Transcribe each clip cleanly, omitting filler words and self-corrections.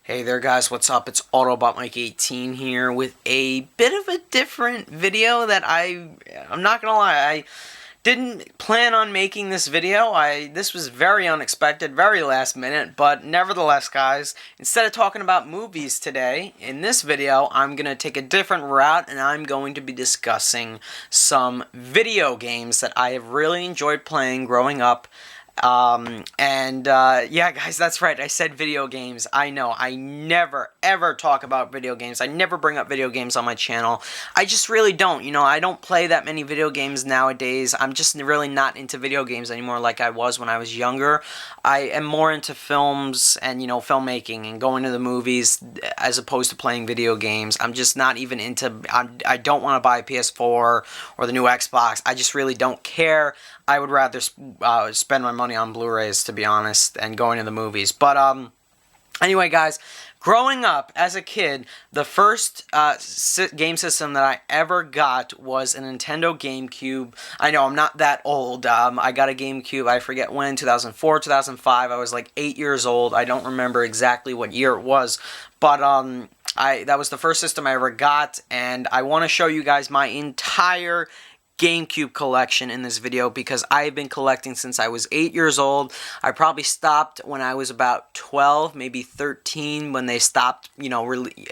Hey there guys, what's up? It's Autobot Mike 18 here with a bit of a different video that I'm not gonna lie, I didn't plan on making this video. This was very unexpected, very last minute, but nevertheless guys, instead of talking about movies today, in this video I'm gonna take a different route and I'm going to be discussing some video games that I have really enjoyed playing growing up. Yeah, guys, that's right. I said video games. I know. I never, ever talk about video games. I never bring up video games on my channel. I just really don't. I don't play that many video games nowadays. I'm just really not into video games anymore like I was when I was younger. I am more into films and, filmmaking and going to the movies as opposed to playing video games. I'm just not even into... I don't want to buy a PS4 or the new Xbox. I just really don't care. I would rather spend my money on Blu-rays, to be honest, and going to the movies. But, anyway, guys, growing up as a kid, the first game system that I ever got was a Nintendo GameCube. I know, I'm not that old. I got a GameCube, I forget when, 2004, 2005. I was like 8 years old. I don't remember exactly what year it was. But, that was the first system I ever got, and I want to show you guys my entire GameCube collection in this video because I've been collecting since I was 8 years old. I probably stopped when I was about 12, maybe 13 when they stopped, really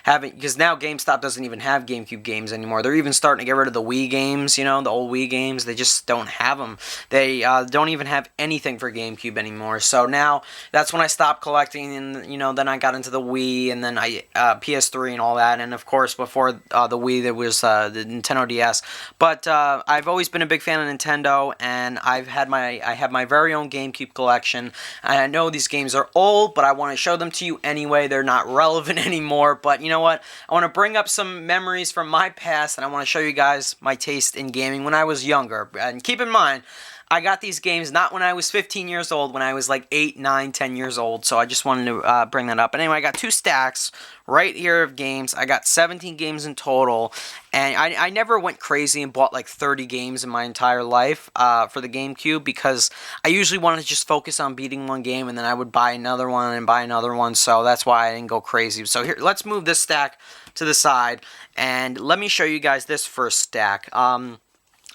having, because now GameStop doesn't even have GameCube games anymore. They're even starting to get rid of the Wii games, the old Wii games. They just don't have them. They don't even have anything for GameCube anymore. So now that's when I stopped collecting, and then I got into the Wii, and then PS3 and all that, and of course before the Wii there was the Nintendo DS. But I've always been a big fan of Nintendo, and I have my very own GameCube collection. And I know these games are old, but I want to show them to you anyway. They're not relevant anymore, but you know what? I want to bring up some memories from my past, and I want to show you guys my taste in gaming when I was younger. And keep in mind, I got these games not when I was 15 years old, when I was like 8, 9, 10 years old, so I just wanted to bring that up. But anyway, I got two stacks right here of games. I got 17 games in total, and I never went crazy and bought like 30 games in my entire life for the GameCube because I usually wanted to just focus on beating one game, and then I would buy another one and buy another one, so that's why I didn't go crazy. So here, let's move this stack to the side, and let me show you guys this first stack.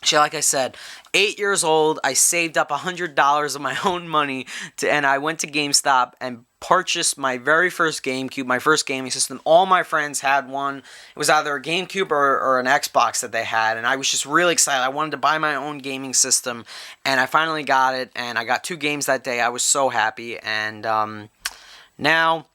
So like I said, 8 years old, I saved up $100 of my own money, and I went to GameStop and purchased my very first GameCube, my first gaming system. All my friends had one. It was either a GameCube or an Xbox that they had, and I was just really excited. I wanted to buy my own gaming system, and I finally got it, and I got 2 games that day. I was so happy, and now...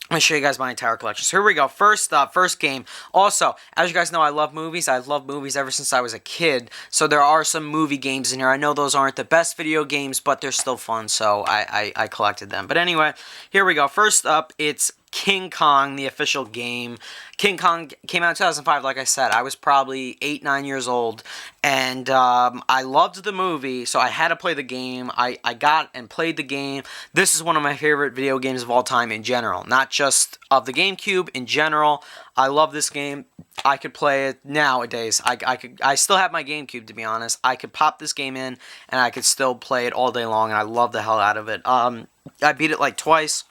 I'm going to show you guys my entire collection. So here we go. First game. Also, as you guys know, I love movies. I've loved movies ever since I was a kid. So there are some movie games in here. I know those aren't the best video games, but they're still fun. So I collected them. But anyway, here we go. First up, it's King Kong, the official game. King Kong came out in 2005, like I said. I was probably 8, 9 years old, and I loved the movie, so I had to play the game. I got and played the game. This is one of my favorite video games of all time in general, not just of the GameCube, in general. I love this game. I could play it nowadays. I still have my GameCube, to be honest. I could pop this game in, and I could still play it all day long, and I love the hell out of it. I beat it like twice.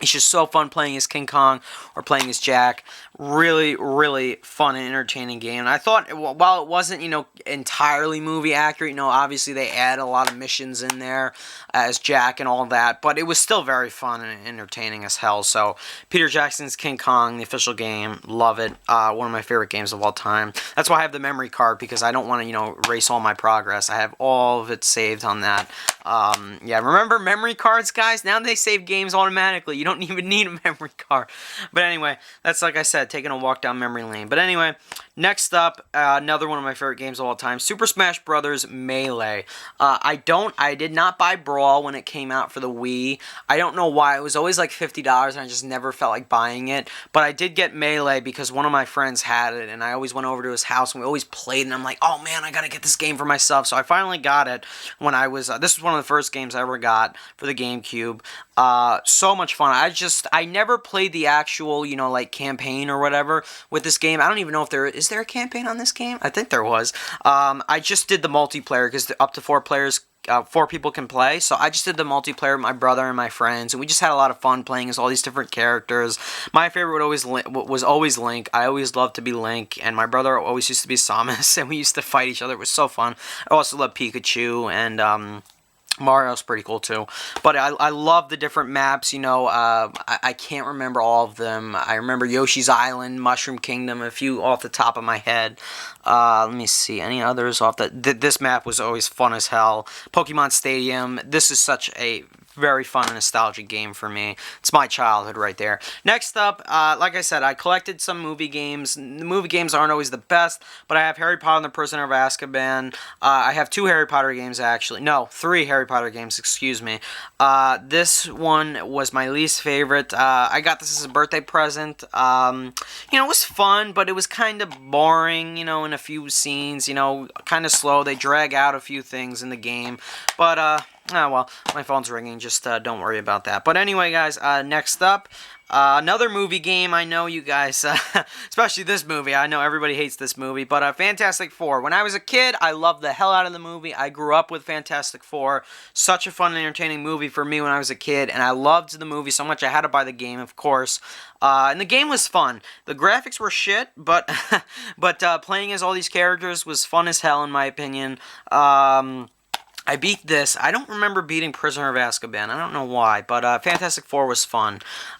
It's just so fun playing as King Kong or playing as Jack. Really, really fun and entertaining game. And I thought, while it wasn't, entirely movie accurate, obviously they add a lot of missions in there as Jack and all that, but it was still very fun and entertaining as hell. So, Peter Jackson's King Kong, the official game, love it. One of my favorite games of all time. That's why I have the memory card, because I don't want to, erase all my progress. I have all of it saved on that. Yeah, remember memory cards, guys? Now they save games automatically. You don't even need a memory card. But anyway, that's, like I said, taking a walk down memory lane. But anyway, next up, another one of my favorite games of all time, Super Smash Bros. Melee. I did not buy Brawl when it came out for the Wii. I don't know why. It was always like $50, and I just never felt like buying it. But I did get Melee because one of my friends had it, and I always went over to his house, and we always played, and I'm like, oh man, I gotta get this game for myself. So I finally got it when I was, this was one of the first games I ever got for the GameCube. So much fun. I never played the actual, like campaign or whatever with this game. I don't even know if is there a campaign on this game? I think there was. I just did the multiplayer because up to 4 players people can play. So I just did the multiplayer with my brother and my friends, and we just had a lot of fun playing as all these different characters. My favorite was always Link. I always loved to be Link, and my brother always used to be Samus, and we used to fight each other. It was so fun. I also love Pikachu, and Mario's pretty cool too, but I love the different maps. I can't remember all of them. I remember Yoshi's Island, Mushroom Kingdom, a few off the top of my head. Let me see, any others off this map was always fun as hell. Pokemon Stadium, this is such a very fun and nostalgic game for me. It's my childhood right there. Next up, like I said, I collected some movie games. The movie games aren't always the best, but I have Harry Potter and the Prisoner of Azkaban. I have 2 Harry Potter games, actually. No, 3 Harry Potter games, excuse me. This one was my least favorite. I got this as a birthday present. It was fun, but it was kind of boring, in a few scenes, kind of slow. They drag out a few things in the game, but, oh, well, my phone's ringing. Just don't worry about that. But anyway, guys, next up, another movie game. I know you guys, especially this movie, I know everybody hates this movie, but Fantastic Four. When I was a kid, I loved the hell out of the movie. I grew up with Fantastic Four. Such a fun and entertaining movie for me when I was a kid, and I loved the movie so much I had to buy the game, of course. And the game was fun. The graphics were shit, but playing as all these characters was fun as hell, in my opinion. I beat this. I don't remember beating Prisoner of Azkaban. I don't know why, but Fantastic Four was fun.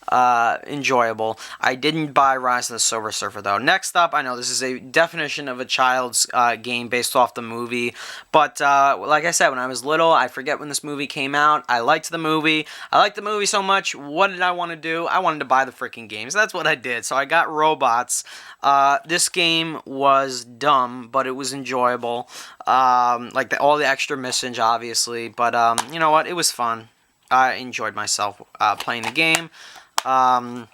Enjoyable. I didn't buy Rise of the Silver Surfer, though. Next up, I know this is a definition of a child's game based off the movie, but like I said, when I was little, I forget when this movie came out. I liked the movie. I liked the movie so much, what did I want to do? I wanted to buy the freaking game, so that's what I did. So I got Robots. This game was dumb, but it was enjoyable. Like all the extra missions, obviously, but you know what? It was fun. I enjoyed myself playing the game. I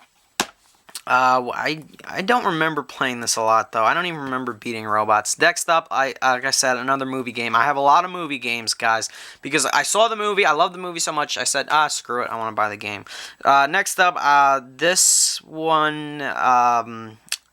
don't remember playing this a lot, though. I don't even remember beating Robots. Next up, like I said, another movie game. I have a lot of movie games, guys, because I saw the movie. I love the movie so much. I said, screw it. I want to buy the game. Next up, this one,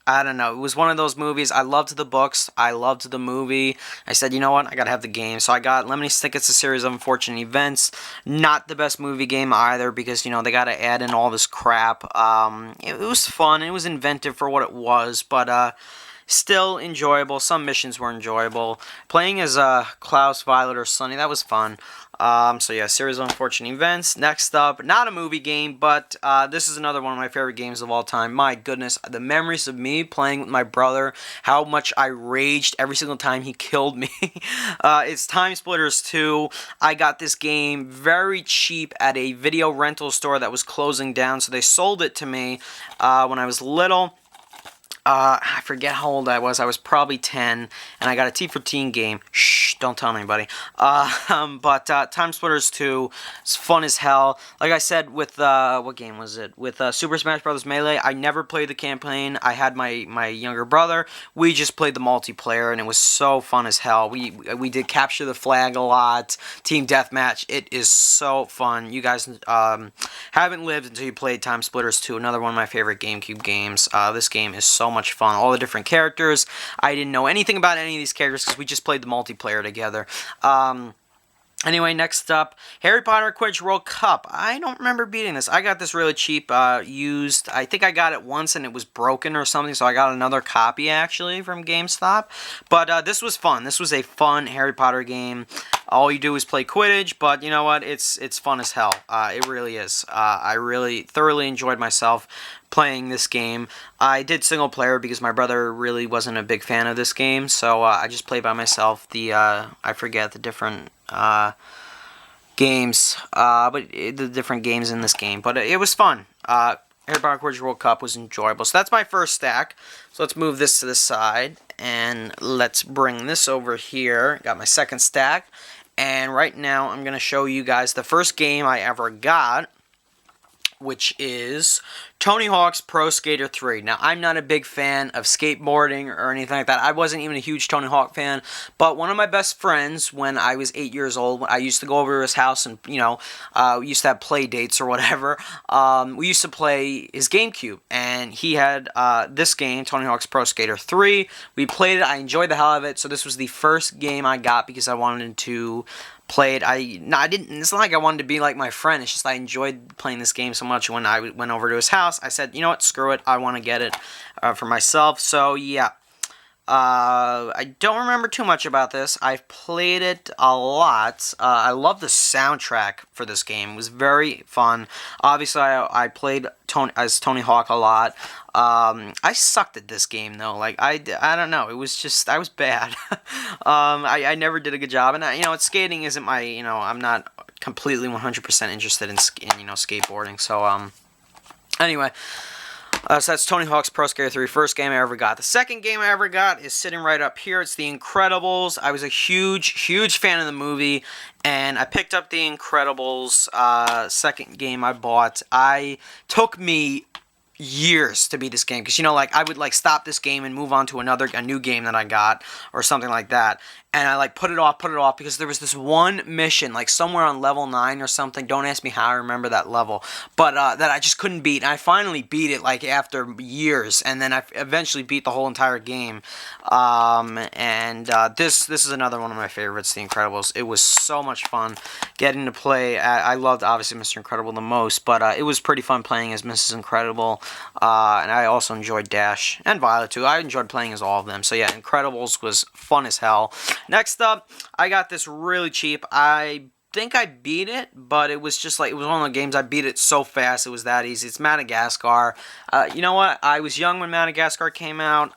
I don't know. It was one of those movies. I loved the books. I loved the movie. I said, you know what? I gotta have the game. So I got Lemony Snicket's A Series of Unfortunate Events. Not the best movie game either because, they gotta add in all this crap. It was fun. It was inventive for what it was, but still enjoyable. Some missions were enjoyable. Playing as Klaus, Violet, or Sunny, that was fun. So yeah, Series of Unfortunate Events. Next up, not a movie game, but this is another one of my favorite games of all time. My goodness, the memories of me playing with my brother, how much I raged every single time he killed me. It's Time Splitters 2. I got this game very cheap at a video rental store that was closing down, so they sold it to me when I was little. I forget how old I was. I was probably 10, and I got a T for Teen game. Shh, don't tell anybody. But Time Splitters 2 is fun as hell. Like I said, with, what game was it? With Super Smash Bros. Melee, I never played the campaign. I had my younger brother. We just played the multiplayer, and it was so fun as hell. We did Capture the Flag a lot. Team Deathmatch. It is so fun. You guys haven't lived until you played Time Splitters 2, another one of my favorite GameCube games. This game is so much fun. All the different characters. I didn't know anything about any of these characters because we just played the multiplayer together. Anyway, next up, Harry Potter Quidditch World Cup. I don't remember beating this. I got this really cheap, used. I think I got it once and it was broken or something, so I got another copy, actually, from GameStop. But this was fun. This was a fun Harry Potter game. All you do is play Quidditch, but you know what? It's fun as hell. It really is. I really thoroughly enjoyed myself playing this game. I did single player because my brother really wasn't a big fan of this game, so I just played by myself. I forget the different games, but the different games in this game. But it was fun. Harry Potter Quidditch World Cup was enjoyable. So that's my first stack. So let's move this to the side, and let's bring this over here. Got my second stack, and right now I'm going to show you guys the first game I ever got, which is Tony Hawk's Pro Skater 3. Now, I'm not a big fan of skateboarding or anything like that. I wasn't even a huge Tony Hawk fan, but one of my best friends, when I was 8 years old, I used to go over to his house and, we used to have play dates or whatever. We used to play his GameCube, and he had this game, Tony Hawk's Pro Skater 3. We played it. I enjoyed the hell out of it, so this was the first game I got because I wanted to played. I didn't. It's not like I wanted to be like my friend. It's just I enjoyed playing this game so much. When I went over to his house, I said, you know what, screw it. I want to get it for myself. So yeah. I don't remember too much about this. I've played it a lot. I love the soundtrack for this game. It was very fun. Obviously, I played as Tony Hawk a lot. I sucked at this game, though. Like, I don't know. It was just, I was bad. I never did a good job. And, skating isn't my, I'm not completely 100% interested in skateboarding. So, anyway. So that's Tony Hawk's Pro Skater 3, first game I ever got. The second game I ever got is sitting right up here. It's The Incredibles. I was a huge fan of the movie, and I picked up The Incredibles, second game I bought. Took me years to beat this game, because I would stop this game and move on to a new game that I got or something like that, and I put it off because there was this one mission somewhere on level 9 or something. Don't ask me how I remember that level, but that I just couldn't beat, and I finally beat it after years, and then I eventually beat the whole entire game. This is another one of my favorites, The Incredibles. It was so much fun getting to play. I loved obviously Mr. Incredible the most, but it was pretty fun playing as Mrs. Incredible. And I also enjoyed Dash and Violet too. I enjoyed playing as all of them. So yeah, Incredibles was fun as hell. Next up, I got this really cheap. I think I beat it, but it was just it was one of the games I beat it so fast. It was that easy. It's Madagascar. You know what? I was young when Madagascar came out.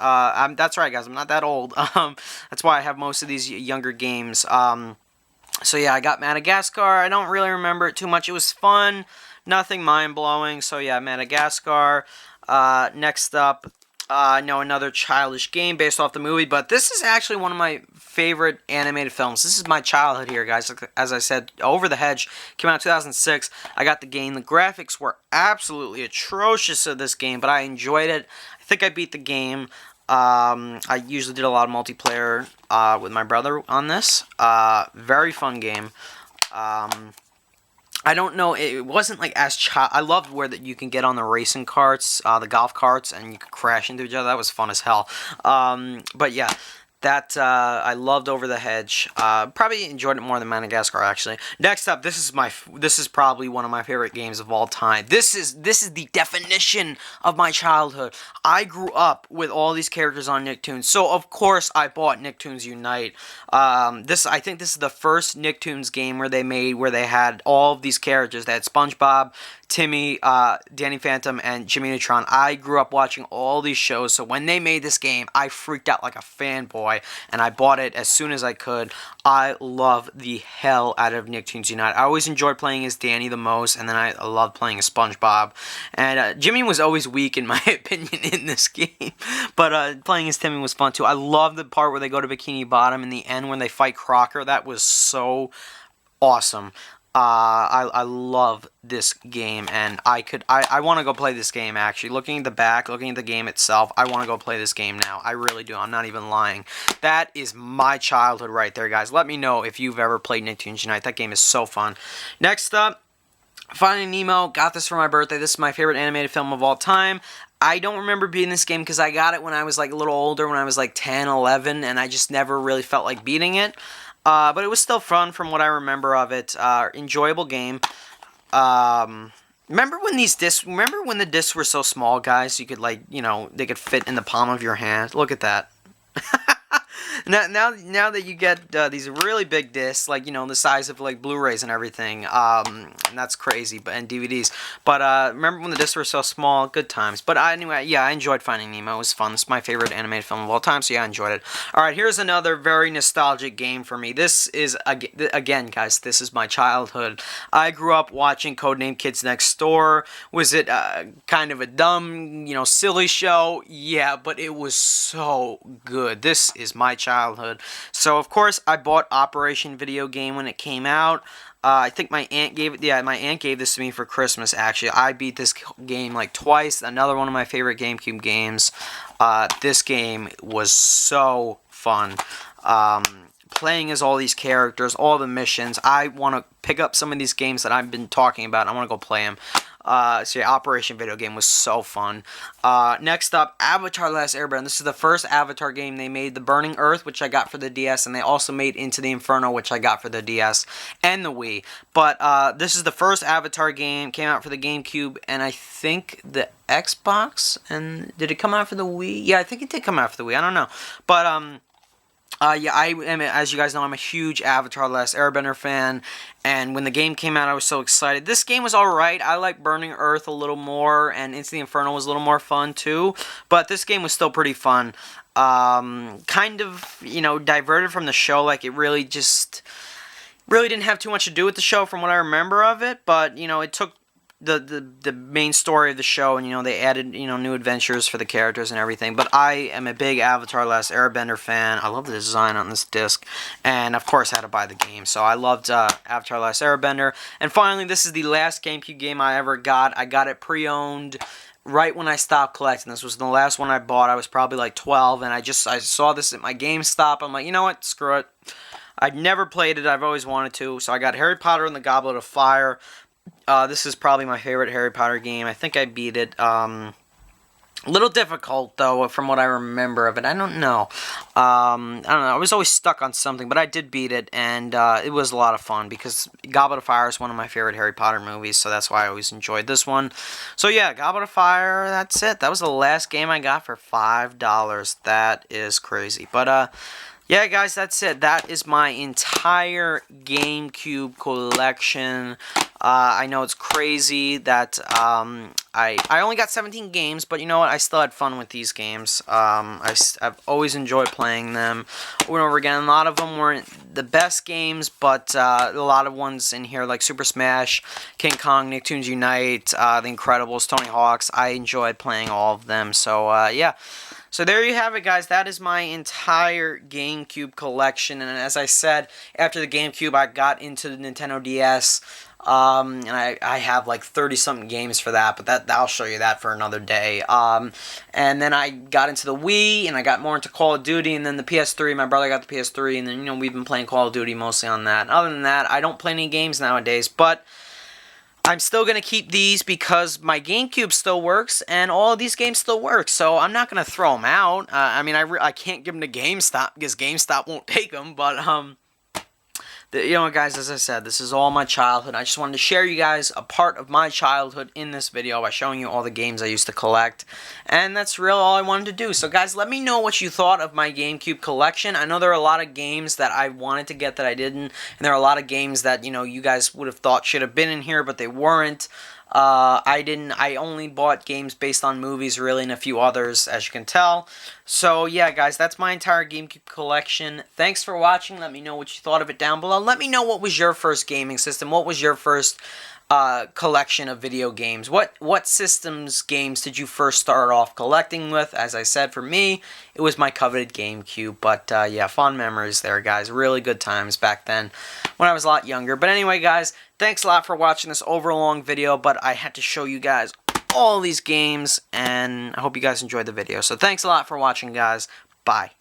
That's right, guys. I'm not that old. That's why I have most of these younger games. So yeah, I got Madagascar. I don't really remember it too much. It was fun. Nothing mind-blowing. So yeah, Madagascar. Next up, another childish game based off the movie, but this is actually one of my favorite animated films. This is my childhood here, guys. As I said, Over the Hedge came out in 2006. I got the game. The graphics were absolutely atrocious of this game, but I enjoyed it. I think I beat the game. I usually did a lot of multiplayer with my brother on this. Very fun game. I don't know, it wasn't I loved where that you can get on the racing carts, the golf carts, and you could crash into each other. That was fun as hell. But yeah, I loved Over the Hedge. Probably enjoyed it more than Madagascar, actually. Next up, this is probably one of my favorite games of all time. This is the definition of my childhood. I grew up with all these characters on Nicktoons, so of course I bought Nicktoons Unite. I think this is the first Nicktoons game where they had all of these characters. They had SpongeBob, Timmy, Danny Phantom, and Jimmy Neutron. I grew up watching all these shows, so when they made this game, I freaked out like a fanboy, and I bought it as soon as I could. I love the hell out of Nicktoons Unite. I always enjoyed playing as Danny the most, and then I loved playing as SpongeBob. And Jimmy was always weak, in my opinion, in this game, but playing as Timmy was fun too. I love the part where they go to Bikini Bottom in the end when they fight Crocker. That was so awesome. I love this game, and I want to go play this game, actually. Looking at the game itself, I want to go play this game now. I really do. I'm not even lying. That is my childhood right there, guys. Let me know if you've ever played Nicktoons Unite. That game is so fun. Next up, Finding Nemo. Got this for my birthday. This is my favorite animated film of all time. I don't remember beating this game because I got it when I was a little older, when I was 10, 11, and I just never really felt like beating it. But it was still fun from what I remember of it. Enjoyable game. Remember when the discs were so small, guys? You could they could fit in the palm of your hand. Look at that. Now that you get these really big discs, the size of Blu-rays and everything, and that's crazy, and DVDs. But remember when the discs were so small? Good times. But anyway, yeah, I enjoyed Finding Nemo. It was fun. It's my favorite animated film of all time, so yeah, I enjoyed it. All right, here's another very nostalgic game for me. This is again, guys, this is my childhood. I grew up watching Codename Kids Next Door. Was it kind of a dumb, silly show? Yeah, but it was so good. This is my childhood. So of course I bought Operation Video Game when it came out. I think my aunt gave this to me for Christmas, actually. I beat this game twice. Another one of my favorite GameCube games. This game was so fun. Playing as all these characters, all the missions. I want to pick up some of these games that I've been talking about. I want to go play them. So yeah, Operation Video Game was so fun. Next up, Avatar: Last Airbender. This is the first Avatar game they made. The Burning Earth, which I got for the DS, and they also made Into the Inferno, which I got for the DS and the Wii. But this is the first Avatar game. Came out for the GameCube, and I think the Xbox. And did it come out for the Wii? Yeah, I think it did come out for the Wii. I don't know, but yeah, I am, as you guys know, I'm a huge Avatar: Last Airbender fan, and when the game came out, I was so excited. This game was alright. I like Burning Earth a little more, and Into the Inferno was a little more fun, too, but this game was still pretty fun. Kind of, you know, diverted from the show, like, it really didn't have too much to do with the show from what I remember of it, but, you know, it took the main story of the show, and, you know, they added, you know, new adventures for the characters and everything. But I am a big Avatar: Last Airbender fan. I love the design on this disc, and of course I had to buy the game, so I loved Avatar: Last Airbender. And finally, this is the last GameCube game I ever got. I got it pre-owned right when I stopped collecting. This was the last one I bought. I was probably like 12, and I saw this at my GameStop. I'm like, you know what, screw it. I'd never played it. I've always wanted to, so I got Harry Potter and the Goblet of Fire. This is probably my favorite Harry Potter game. I think I beat it. A little difficult, though, from what I remember of it. I don't know. I don't know. I was always stuck on something, but I did beat it, and it was a lot of fun because Goblet of Fire is one of my favorite Harry Potter movies, so that's why I always enjoyed this one. So yeah, Goblet of Fire, that's it. That was the last game I got for $5. That is crazy. But, yeah, guys, that's it. That is my entire GameCube collection. I know it's crazy that I only got 17 games, but you know what? I still had fun with these games. I've always enjoyed playing them over and over again. A lot of them weren't the best games, but a lot of ones in here like Super Smash, King Kong, Nicktoons Unite, The Incredibles, Tony Hawk's. I enjoyed playing all of them. So, yeah. So there you have it, guys. That is my entire GameCube collection. And as I said, after the GameCube, I got into the Nintendo DS. And I have like 30-something games for that, but I'll show you that for another day. And then I got into the Wii, and I got more into Call of Duty, and then the PS3. My brother got the PS3, and then, you know, we've been playing Call of Duty mostly on that. And other than that, I don't play any games nowadays, but I'm still going to keep these because my GameCube still works, and all of these games still work, so I'm not going to throw them out. I mean, I can't give them to GameStop because GameStop won't take them, but, you know, guys, as I said, this is all my childhood. I just wanted to share you guys a part of my childhood in this video by showing you all the games I used to collect. And that's really all I wanted to do. So, guys, let me know what you thought of my GameCube collection. I know there are a lot of games that I wanted to get that I didn't. And there are a lot of games that, you know, you guys would have thought should have been in here, but they weren't. I only bought games based on movies, really, and a few others, as you can tell. So, yeah, guys, that's my entire GameCube collection. Thanks for watching. Let me know what you thought of it down below. Let me know what was your first gaming system. What was your first collection of video games? What systems games did you first start off collecting with? As I said, for me, it was my coveted GameCube. But, yeah, fond memories there, guys. Really good times back then when I was a lot younger. But anyway, guys, thanks a lot for watching this overlong video, but I had to show you guys all these games, and I hope you guys enjoyed the video. So thanks a lot for watching, guys. Bye.